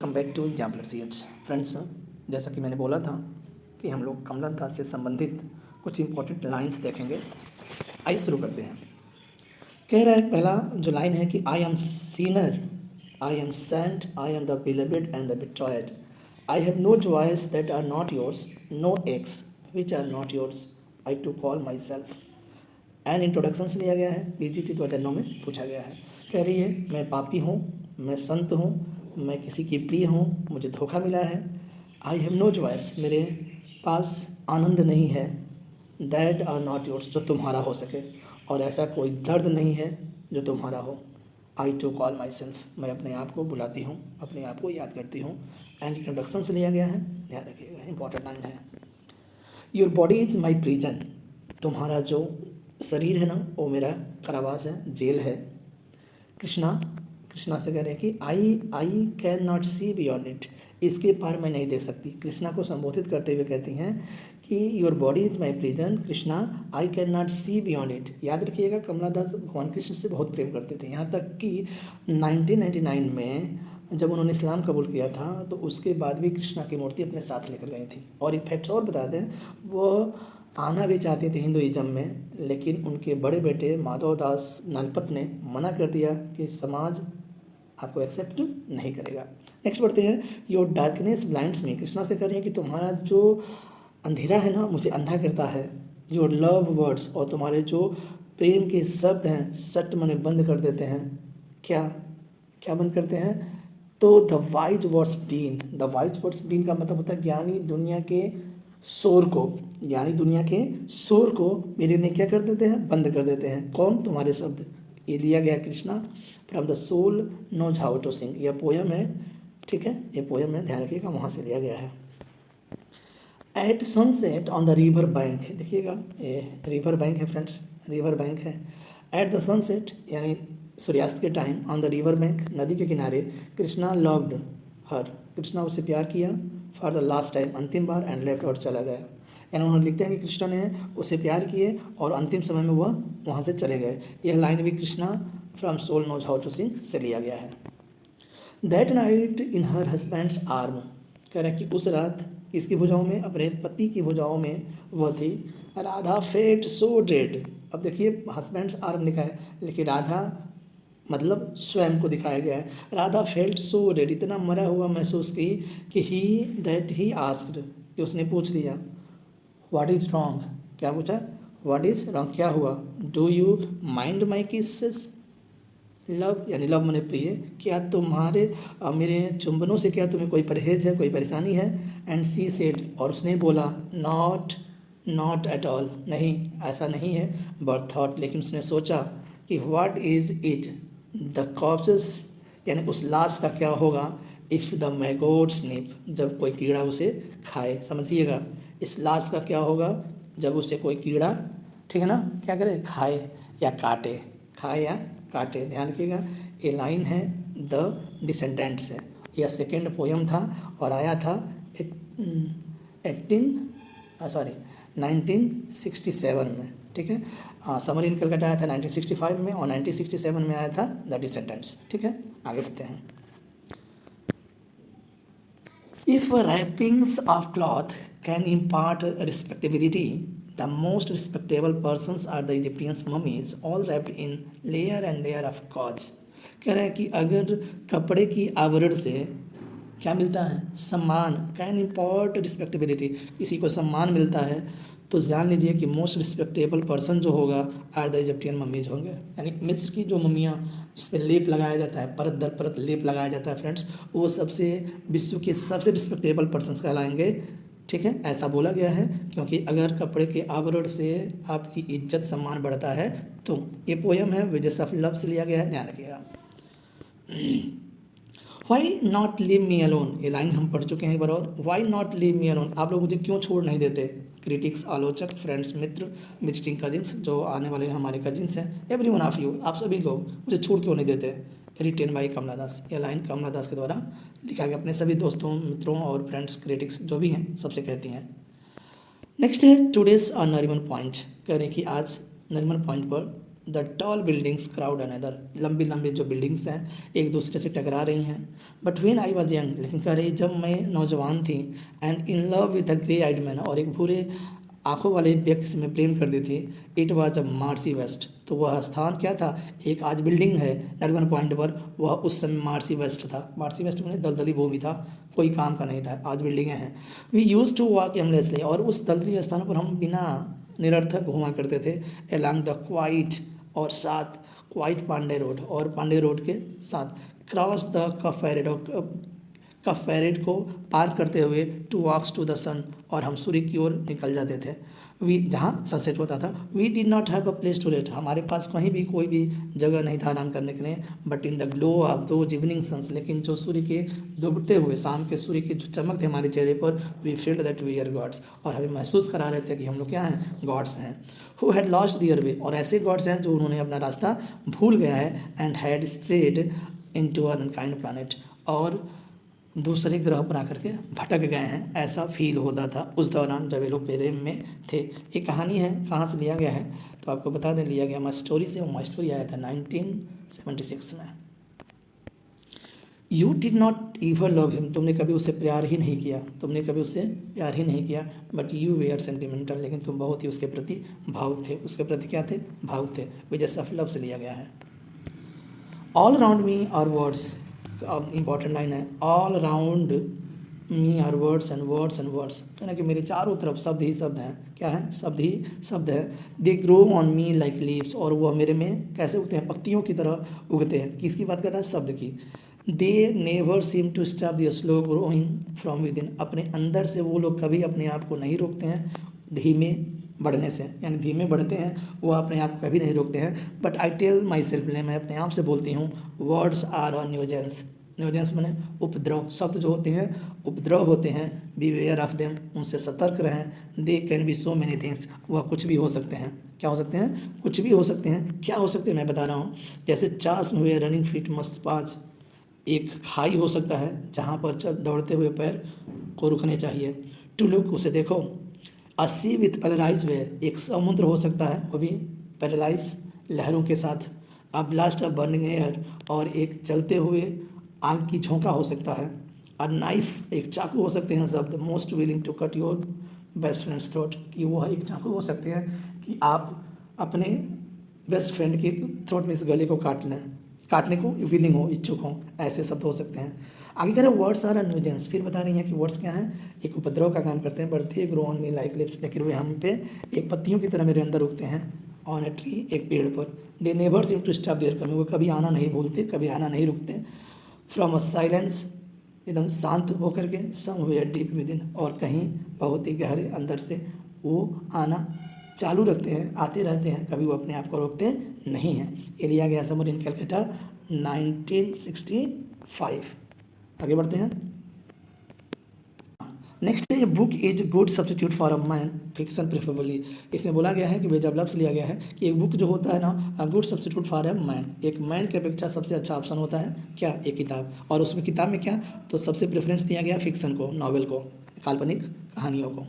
Come back to exemplar C H friends. जैसा कि मैंने बोला था कि हम लोग कमला दास से संबंधित कुछ इंपॉर्टेंट लाइंस देखेंगे। आइए शुरू करते हैं। कह रहा है पहला जो लाइन है कि I am sinner, I am saint, I am the beloved and the betrayed, I have no joys that are not yours, no aches which are not yours, I too call myself. And introduction से लिया गया है, PGT 2009 में पूछा गया है। कह रही है मैं पापी हूँ, मैं संत हूँ, मैं किसी की प्रिय हूँ, मुझे धोखा मिला है। आई हैव नो जॉयस, मेरे पास आनंद नहीं है, दैट आर नॉट योर्स, जो तुम्हारा हो सके, और ऐसा कोई दर्द नहीं है जो तुम्हारा हो। आई टू कॉल माई सेल्फ, मैं अपने आप को बुलाती हूँ, अपने आप को याद करती हूँ। एंड इंट्रोडक्शन से लिया गया है, ध्यान रखिएगा, इंपॉर्टेंट लाइन है। Your body is my prison, तुम्हारा जो शरीर है ना वो मेरा कारावास है, जेल है। कृष्णा से कह रहे हैं कि I can not see beyond it, इसके पार मैं नहीं देख सकती। कृष्णा को संबोधित करते हुए कहती हैं कि your body is my prison Krishna, I can not see beyond it. याद रखिएगा कमला दास भगवान कृष्ण से बहुत प्रेम करते थे, यहाँ तक कि 1999 में जब उन्होंने इस्लाम कबूल किया था तो उसके बाद भी कृष्णा की मूर्ति अपने साथ लेकर गई थी। और एक फैक्ट्स और बता दें, वो आना भी चाहती थी हिंदुइज्म में, लेकिन उनके बड़े बेटे माधव दास नालपत ने मना कर दिया कि समाज आपको एक्सेप्ट नहीं करेगा। नेक्स्ट बढ़ते हैं। योर डार्कनेस ब्लाइंड्स मी, कृष्णा से कह रही है कि तुम्हारा जो अंधेरा है ना मुझे अंधा करता है। योर लव वर्ड्स, और तुम्हारे जो प्रेम के शब्द हैं सट मने बंद कर देते हैं। क्या बंद करते हैं? तो the wise words dean, the wise words dean का मतलब होता है ज्ञानी दुनिया के शोर को मेरे ने क्या कर देते हैं? बंद कर देते हैं। कौन? तुम्हारे शब्द। ये लिया गया Krishna from the soul knows how to sing, यह पोयम है, ठीक है, ये पोयम है, ध्यान रखिएगा, वहाँ से लिया गया है। At sunset on the river bank, देखिएगा ये रिवर बैंक है फ्रेंड्स, रिवर बैंक है। एट द सनसेट यानी सूर्यास्त के time, on the river bank, नदी के किनारे, कृष्णा लव्ड हर, कृष्णा उसे प्यार किया, फॉर द लास्ट टाइम, अंतिम बार, एंड लेफ्ट और चला गया। यानी उन्होंने लिखते हैं कि कृष्णा ने उसे प्यार किए और अंतिम समय में वह वहाँ से चले गए। यह लाइन भी Krishna from soul knows how to sing से लिया गया है। That night in her husband's arm, कह रहा है कि उस रात किसकी भुजाओं में? अपने पति की भुजाओं में वह थी। राधा फेट सो डेड, अब देखिए हस्बैंड्स आर्म लिखा है, लेकिन राधा मतलब स्वयं को दिखाया गया है। राधा फेल्ट सो डेड, इतना मरा हुआ महसूस की कि ही आस्क्ड, कि उसने पूछ लिया व्हाट इज़ रॉन्ग, क्या पूछा? व्हाट इज़ रॉन्ग, क्या हुआ? Do you mind my kisses, love यानी लव मने प्रिय, क्या तुम्हारे मेरे चुंबनों से क्या तुम्हें कोई परहेज है, कोई परेशानी है? एंड सी सेड, और उसने बोला नॉट एट ऑल, नहीं ऐसा नहीं है, बट थॉट, लेकिन उसने सोचा कि what is it the corpses, यानी उस लाश का क्या होगा, इफ़ द मैगोट स्निप, जब कोई कीड़ा उसे खाए। समझिएगा, इस लाश का क्या होगा जब उसे कोई कीड़ा, ठीक है ना, क्या करे, खाए या काटे, खाए या काटे। ध्यान रखिएगा, ये लाइन है द डिसेंडेंट्स से, यह सेकेंड पोयम था और आया था 1967 में, ठीक है। समर इन कलकत्ता आया था 1965 में, और 1967 में आया था द डिसेंडेंट्स, ठीक है। आगे बढ़ते हैं। If wrappings of cloth can impart respectability, the most respectable persons are the Egyptian mummies, all wrapped in layer and layer of gauze. कह रहा है कि अगर कपड़े की आवरण से क्या मिलता है? सम्मान। कैन इम्पॉर्ट रिस्पेक्टेबिलिटी, किसी को सम्मान मिलता है, तो जान लीजिए कि मोस्ट रिस्पेक्टेबल पर्सन जो होगा आर द इजिप्टियन मम्मीज होंगे। यानी मिस्र की जो मम्मियाँ जिस पर लेप लगाया जाता है, परत दर परत लेप लगाया जाता है फ्रेंड्स, वो सबसे विश्व के सबसे रिस्पेक्टेबल पर्सन कहलाएंगे, ठीक है। ऐसा बोला गया है क्योंकि अगर कपड़े के आवरण से आपकी इज्जत सम्मान बढ़ता है तो। ये पोयम है विजय ऑफ लव से लिया गया है, ध्यान रखिएगा। Why not leave me alone, ये लाइन हम पढ़ चुके हैं एक बार और। Why not leave me alone, आप लोग मुझे क्यों छोड़ नहीं देते? क्रिटिक्स, आलोचक, फ्रेंड्स, मित्र, विजिटिंग कजिन्स, जो आने वाले हमारे कजिन्स हैं, एवरी वन ऑफ यू, आप सभी लोग मुझे छोड़ क्यों नहीं देते? रिटेन बाई कमला दास, यह लाइन कमला दास के द्वारा लिखा गया, अपने सभी दोस्तों, मित्रों और फ्रेंड्स, क्रिटिक्स जो भी हैं सबसे कहती हैं। नेक्स्ट है टुडेज नरीमन पॉइंट, कह रहे हैं कि आज नरीमन पॉइंट पर the tall buildings crowd another, लंबी लंबी जो बिल्डिंग्स हैं एक दूसरे से टकरा रही हैं। But when I was young, लेकिन कह रही जब मैं नौजवान थी, and in love with a grey eyed man, और एक भूरे आंखों वाले व्यक्ति से मैं प्रेम करती थी। It was a marshy waste, तो वह स्थान क्या था, एक आज बिल्डिंग है नरवन पॉइंट पर, वह उस समय मार्सी वेस्ट था। मार्सी वेस्ट में दलदली भूमि था, कोई काम का नहीं था, आज बिल्डिंगें हैं। We use to walk aimlessly, और उस दलदली स्थानों पर हम बिना निरर्थक घुमा करते थे। अलॉन्ग द क्वाइट, और साथ क्वाइट पांडे रोड, और पांडे रोड के साथ क्रॉस द कफेरेड, कफेरेड को पार करते हुए टू वॉक्स टू द सन, और हम सूर्य की ओर निकल जाते थे। वी जहाँ सनसेट होता था। We did not have a place to rest, हमारे पास कहीं भी कोई भी जगह नहीं था आराम करने के लिए। But in the glow of दो इवनिंग सन्स, लेकिन जो सूर्य के डूबते हुए शाम के सूर्य की जो चमक थे हमारे चेहरे पर, we felt that we are gods, और हमें महसूस करा रहे थे कि हम लोग क्या हैं, गॉड्स हैं। हु हैड लॉस्ट दियर वे, और ऐसे गॉड्स हैं जो उन्होंने अपना रास्ता भूल गया है। And had strayed into an unkind planet, और दूसरे ग्रह पर आकर के भटक गए हैं, ऐसा फील होता था उस दौरान जब ये लोग प्रेम में थे। ये कहानी है, कहाँ से लिया गया है तो आपको बता दें, लिया गया माई स्टोरी से। माई स्टोरी आया था 1976 में। You did not इवर love him, तुमने कभी उससे प्यार ही नहीं किया, तुमने कभी उससे प्यार ही नहीं किया। बट यू वेयर सेंटिमेंटल, लेकिन तुम बहुत ही उसके प्रति भावुक थे, उसके प्रति क्या थे, भावुक थे। वजह ऑफ लव से लिया गया है। All around me are words, important line है, all around me are words and words and words, कहना कि मेरे चारों तरफ शब्द ही शब्द हैं। क्या है, शब्द ही शब्द हैं। They grow on me like leaves, और वह मेरे में कैसे उगते हैं, पत्तियों की तरह उगते हैं। किसकी बात कर रहा है, शब्द की। They never seem to stop the slow growing from within, अपने अंदर से वो लोग कभी अपने आप को नहीं रोकते हैं धीमे बढ़ने से, यानी धीमे बढ़ते हैं, वो अपने आप को कभी नहीं रोकते हैं। But I tell myself, मैं अपने आप से बोलती हूँ, वर्ड्स आर अ न्यूजेंस, न्यूजेंस मैंने उपद्रव, शब्द जो होते हैं उपद्रव होते हैं। बी वेयर ऑफ देम, उनसे सतर्क रहें। They can be so many things, वह कुछ भी हो सकते हैं। क्या हो सकते हैं, कुछ भी हो सकते हैं। क्या हो सकते हैं मैं बता रहा हूँ, जैसे चास में हुए रनिंग फीट मस्त पाज, एक खाई हो सकता है जहाँ पर चल दौड़ते हुए पैर को रुकने चाहिए। टू लुक, उसे देखो। अ सी विथ पैरालाइज वे, एक समुद्र हो सकता है वो भी पैरालाइज लहरों के साथ। A blast of burning air, और एक जलते हुए आग की झोंका हो सकता है। अ नाइफ, एक चाकू हो सकते हैं शब्द। Most willing to cut your best friend's throat, कि वह एक चाकू हो सकते हैं कि आप अपने बेस्ट फ्रेंड की थ्रोट में इस गले को काट लें, काटने को विलिंग हो, इच्छुक हो, ऐसे शब्द हो सकते हैं। आगे कह रहे हैं वर्ड्स आर न्यूजेंस, फिर बता रही हैं कि वर्ड्स क्या हैं, एक उपद्रव का काम करते हैं। बढ़ते grow on me like lips, लेकिन वे हम पे एक पत्तियों की तरह मेरे अंदर उगते हैं। ऑन ए ट्री, एक पेड़ पर। They never seem to stop their coming, वो कभी आना नहीं भूलते, कभी आना नहीं रुकते। फ्रॉम अ साइलेंस, एकदम शांत होकर के, समवेयर डीप विद इन, और कहीं बहुत ही गहरे अंदर से वो आना चालू रखते हैं, आते रहते हैं, कभी वो अपने आप को रोकते नहीं हैं। ये लिया गया समर इन कैलकाटा 1965। आगे बढ़ते हैं। नेक्स्ट है, book is good substitute for a man, fiction preferably. इसमें बोला गया है कि वेज ऑफ लव से लिया गया है कि एक बुक जो होता है ना, a good substitute for a man, एक मैन के अपेक्षा सबसे अच्छा ऑप्शन होता है क्या, एक किताब। और उसमें किताब में क्या, तो सबसे प्रेफरेंस दिया गया फिक्शन को, नॉवेल को, काल्पनिक कहानियों को।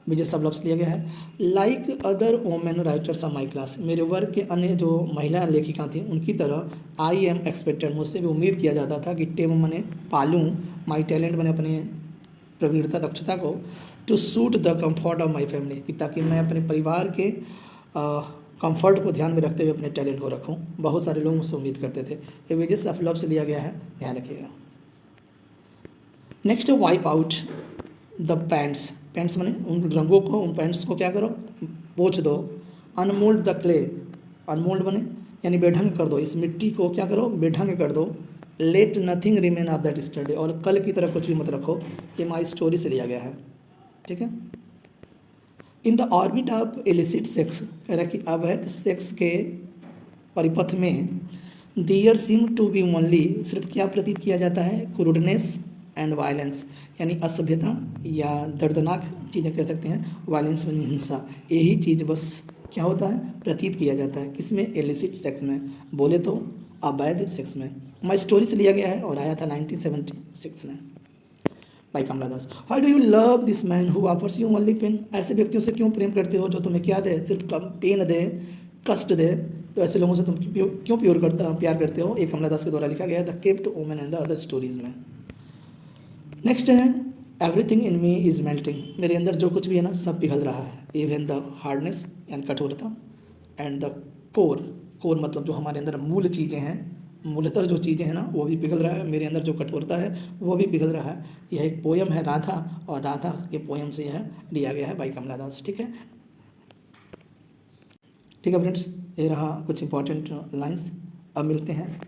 मुझे सब लफ्स लिया गया है। Like other women writers of my class, मेरे वर्ग के अन्य जो महिला लेखिका थी उनकी तरह आई एम एक्सपेक्टेड, मुझसे भी उम्मीद किया जाता था कि टेम मैंने पालूँ, माई टैलेंट मैंने अपने प्रवीणता दक्षता को, to suit the comfort of my family, कि ताकि मैं अपने परिवार के कंफर्ट को ध्यान में रखते हुए अपने टैलेंट को रखूं। बहुत सारे लोग मुझसे उम्मीद करते थे। ये वेजेस ऑफ लव से लिया गया है, ध्यान रखिएगा। नेक्स्ट है wipe out the pants, pants माने उन रंगों को, उन पैंट्स को क्या करो, पोंछ दो। अनमोल्ड द क्ले, अनमोल्ड बने यानी बेढंग कर दो, इस मिट्टी को क्या करो, बेढंग कर दो। Let nothing remain of that study, और कल की तरह कुछ भी मत रखो। ये माई स्टोरी से लिया गया है, ठीक है। In the orbit of illicit sex, कह रहा है कि अवैध सेक्स के परिपथ में there seem to be only, सिर्फ क्या प्रतीत किया जाता है, क्रूडनेस एंड वायलेंस, यानी असभ्यता या दर्दनाक चीज़ें कह सकते हैं, वायलेंस यानी हिंसा, यही चीज़ बस क्या होता है, प्रतीत किया जाता है। किसमें, इलिसिट सेक्स में, बोले तो अवैध सेक्स में। माई स्टोरी से लिया गया है और आया था 1976 में, भाई Kamala Das. How do you love this man who offers you only pain, ऐसे व्यक्तियों से क्यों प्रेम करते हो जो तुम्हें क्या दे, सिर्फ पेन दे, कष्ट दे तो ऐसे लोगों से तुम क्यों प्यार करते हो, ये कमला दास के द्वारा लिखा गया है the kept women and the other stories में। नेक्स्ट है everything in me is melting, मेरे अंदर जो कुछ भी है ना सब पिघल रहा है, इवन द हार्डनेस यानी कठोरता, एंड द कोर, कोर मतलब जो हमारे अंदर मूल चीज़ें हैं, मूलतः जो चीज़ें हैं ना वो भी पिघल रहा है, मेरे अंदर जो कठोरता है वो भी पिघल रहा है। यह एक पोयम है राधा, और राधा के पोयम से यह लिया गया है बाई कमला दास। ठीक है, ठीक है फ्रेंड्स, ये रहा कुछ इंपॉर्टेंट लाइंस। अब मिलते हैं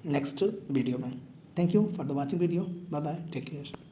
नेक्स्ट वीडियो में। Thank you for the watching video, bye bye, take care.